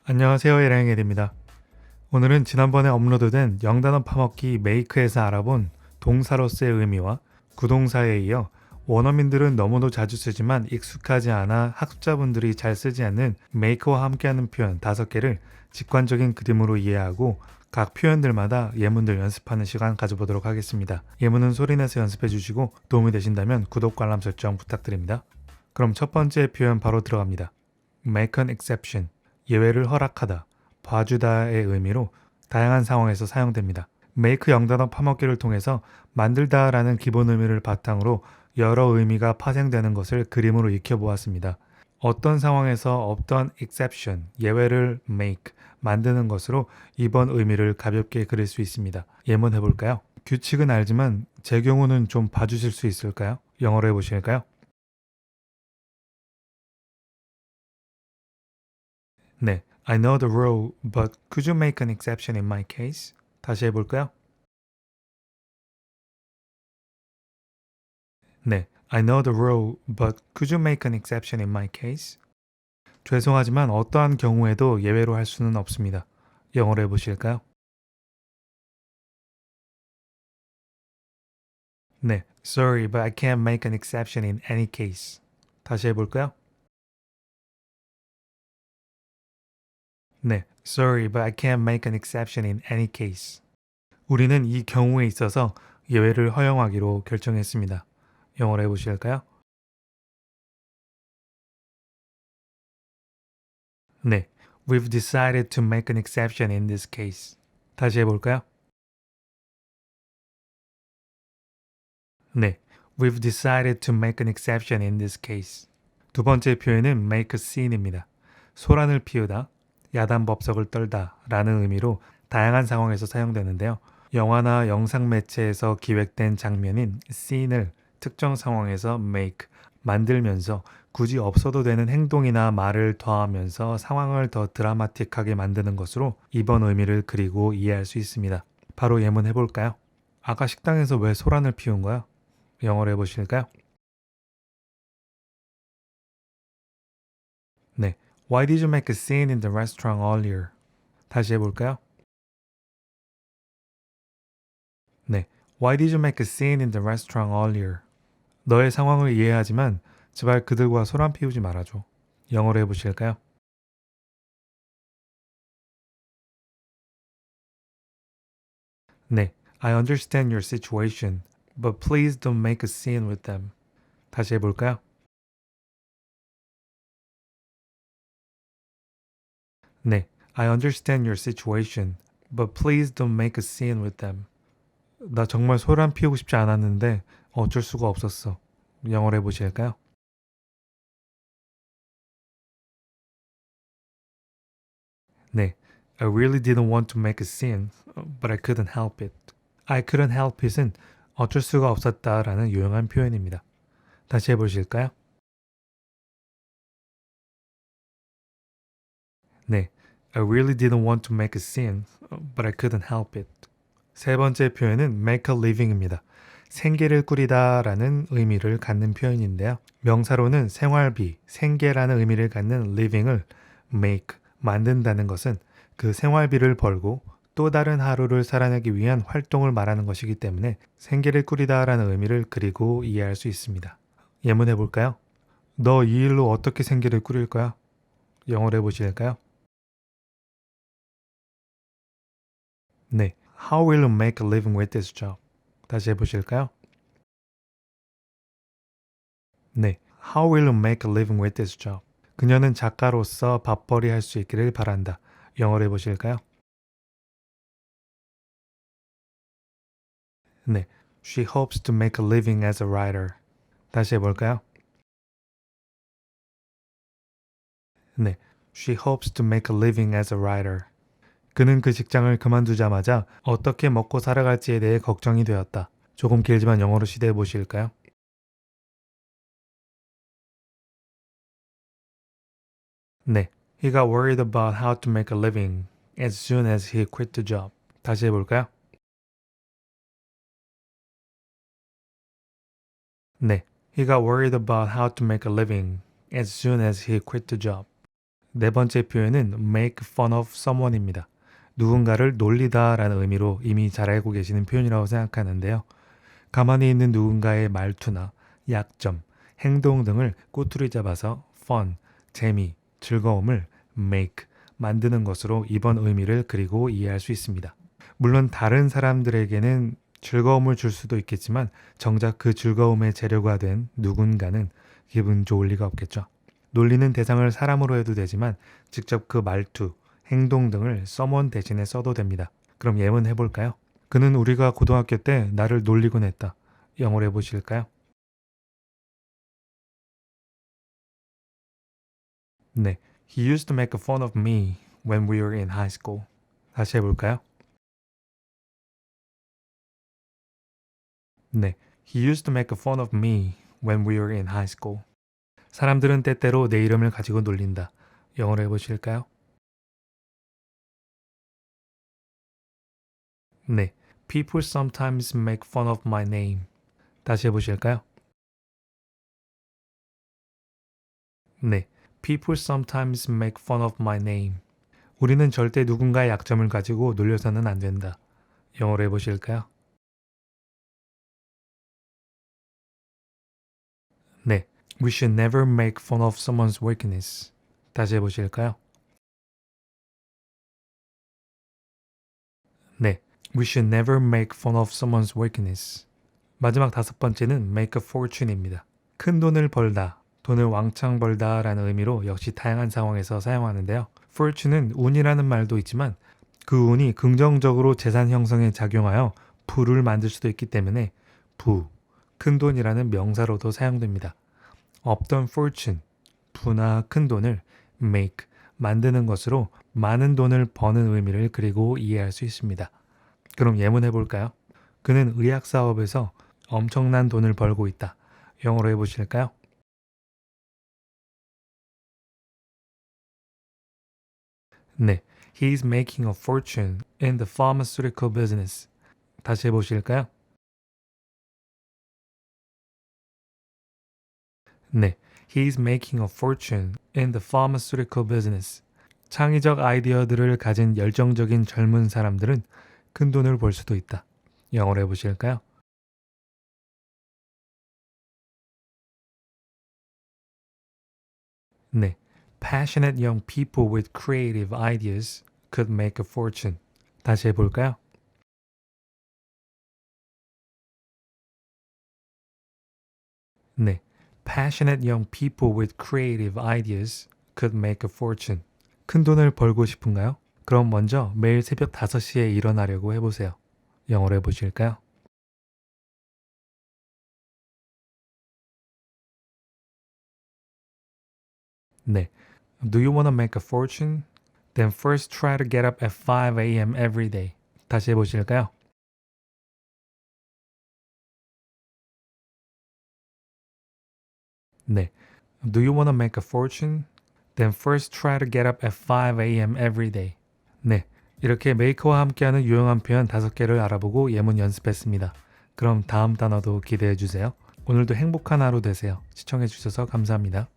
안녕하세요, 에랭엘입니다. 오늘은 지난번에 업로드된 영단어 파먹기 메이크에서 알아본 동사로서의 의미와 구동사에 이어 원어민들은 너무도 자주 쓰지만 익숙하지 않아 학습자분들이 잘 쓰지 않는 메이크와 함께하는 표현 5개를 직관적인 그림으로 이해하고 각 표현들마다 예문들 연습하는 시간 가져보도록 하겠습니다. 예문은 소리내서 연습해 주시고 도움이 되신다면 구독과 알람 설정 부탁드립니다. 그럼 첫 번째 표현 바로 들어갑니다. Make an exception. 예외를 허락하다, 봐주다의 의미로 다양한 상황에서 사용됩니다. make 영단어 파먹기를 통해서 만들다라는 기본 의미를 바탕으로 여러 의미가 파생되는 것을 그림으로 익혀보았습니다. 어떤 상황에서 어떤 exception, 예외를 make, 만드는 것으로 이번 의미를 가볍게 그릴 수 있습니다. 예문 해볼까요? 규칙은 알지만 제 경우는 좀 봐주실 수 있을까요? 영어로 해보실까요? 네, I know the rule, but could you make an exception in my case? 다시 해볼까요? 네, I know the rule, but could you make an exception in my case? 죄송하지만 어떠한 경우에도 예외로 할 수는 없습니다. 영어로 해보실까요? 네, sorry, but I can't make an exception in any case. 다시 해볼까요? 네, sorry, but I can't make an exception in any case. 우리는 이 경우에 있어서 예외를 허용하기로 결정했습니다. 영어로 해보실까요? 네, we've decided to make an exception in this case. 다시 해볼까요? 네, we've decided to make an exception in this case. 두 번째 표현은 make a scene입니다. 소란을 피우다, 야단법석을 떨다 라는 의미로 다양한 상황에서 사용되는데요. 영화나 영상 매체에서 기획된 장면인 scene을 특정 상황에서 make, 만들면서 굳이 없어도 되는 행동이나 말을 더하면서 상황을 더 드라마틱하게 만드는 것으로 이번 의미를 그리고 이해할 수 있습니다. 바로 예문 해볼까요? 아까 식당에서 왜 소란을 피운 거야? 영어로 해보실까요? 네. Why did you make a scene in the restaurant earlier? 다시 해볼까요? 네. Why did you make a scene in the restaurant earlier? 너의 상황을 이해하지만 제발 그들과 소란 피우지 말아줘. 영어로 해보실까요? 네. I understand your situation, but please don't make a scene with them. 다시 해볼까요? 네. I understand your situation, but please don't make a scene with them. 나 정말 소란 피우고 싶지 않았는데 어쩔 수가 없었어. 영어로 해보실까요? 네. I really didn't want to make a scene, but I couldn't help it. I couldn't help it은 어쩔 수가 없었다라는 유용한 표현입니다. 다시 해보실까요? 네. I really didn't want to make a scene, but I couldn't help it. 세 번째 표현은 make a living입니다. 생계를 꾸리다라는 의미를 갖는 표현인데요. 명사로는 생활비, 생계라는 의미를 갖는 living을 make, 만든다는 것은 그 생활비를 벌고 또 다른 하루를 살아내기 위한 활동을 말하는 것이기 때문에 생계를 꾸리다라는 의미를 그리고 이해할 수 있습니다. 예문해 볼까요? 너 이 일로 어떻게 생계를 꾸릴 거야? 영어로 해보실까요? 네. How will you make a living with this job? 다시 해보실까요? 네. How will you make a living with this job? 그녀는 작가로서 밥벌이 할 수 있기를 바란다. 영어로 해보실까요? 네. She hopes to make a living as a writer. 다시 해볼까요? 네. She hopes to make a living as a writer. 그는 그 직장을 그만두자마자 어떻게 먹고 살아갈지에 대해 걱정이 되었다. 조금 길지만 영어로 시도해 보실까요? 네. He got worried about how to make a living as soon as he quit the job. 다시 해볼까요? 네. He got worried about how to make a living as soon as he quit the job. 네 번째 표현은 make fun of someone입니다. 누군가를 놀리다 라는 의미로 이미 잘 알고 계시는 표현이라고 생각하는데요. 가만히 있는 누군가의 말투나 약점, 행동 등을 꼬투리 잡아서 fun, 재미, 즐거움을 make, 만드는 것으로 이번 의미를 그리고 이해할 수 있습니다. 물론 다른 사람들에게는 즐거움을 줄 수도 있겠지만 정작 그 즐거움의 재료가 된 누군가는 기분 좋을 리가 없겠죠. 놀리는 대상을 사람으로 해도 되지만 직접 그 말투, 행동 등을 someone 대신에 써도 됩니다. 그럼 예문 해볼까요? 그는 우리가 고등학교 때 나를 놀리곤 했다. 영어로 해보실까요? 네, he used to make fun of me when we were in high school. 다시 해볼까요? 네, he used to make fun of me when we were in high school. 사람들은 때때로 내 이름을 가지고 놀린다. 영어로 해보실까요? 네, people sometimes make fun of my name. 다시 해보실까요? 네, people sometimes make fun of my name. 우리는 절대 누군가의 약점을 가지고 놀려서는 안 된다. 영어로 해보실까요? 네, we should never make fun of someone's weakness. 다시 해보실까요? 네, we should never make fun of someone's weakness. 마지막 다섯 번째는 make a fortune입니다. 큰 돈을 벌다, 돈을 왕창 벌다 라는 의미로 역시 다양한 상황에서 사용하는데요. fortune은 운이라는 말도 있지만 그 운이 긍정적으로 재산 형성에 작용하여 부를 만들 수도 있기 때문에 부, 큰 돈이라는 명사로도 사용됩니다. 없던 fortune, 부나 큰 돈을 make, 만드는 것으로 많은 돈을 버는 의미를 그리고 이해할 수 있습니다. 그럼 예문해 볼까요? 그는 의학 사업에서 엄청난 돈을 벌고 있다. 영어로 해보실까요? 네, he's making a fortune in the pharmaceutical business. 다시 해보실까요? 네, he's making a fortune in the pharmaceutical business. 창의적 아이디어들을 가진 열정적인 젊은 사람들은 큰 돈을 벌 수도 있다. 영어로 해보실까요? 네, passionate young people with creative ideas could make a fortune. 다시 해볼까요? 네, passionate young people with creative ideas could make a fortune. 큰 돈을 벌고 싶은가요? 그럼 먼저 매일 새벽 5시에 일어나려고 해보세요. 영어로 해보실까요? 네. Do you want to make a fortune? Then first try to get up at 5 a.m. every day. 다시 해보실까요? 네. Do you want to make a fortune? Then first try to get up at 5 a.m. every day. 네. 이렇게 메이커와 함께하는 유용한 표현 5개를 알아보고 예문 연습했습니다. 그럼 다음 단어도 기대해 주세요. 오늘도 행복한 하루 되세요. 시청해 주셔서 감사합니다.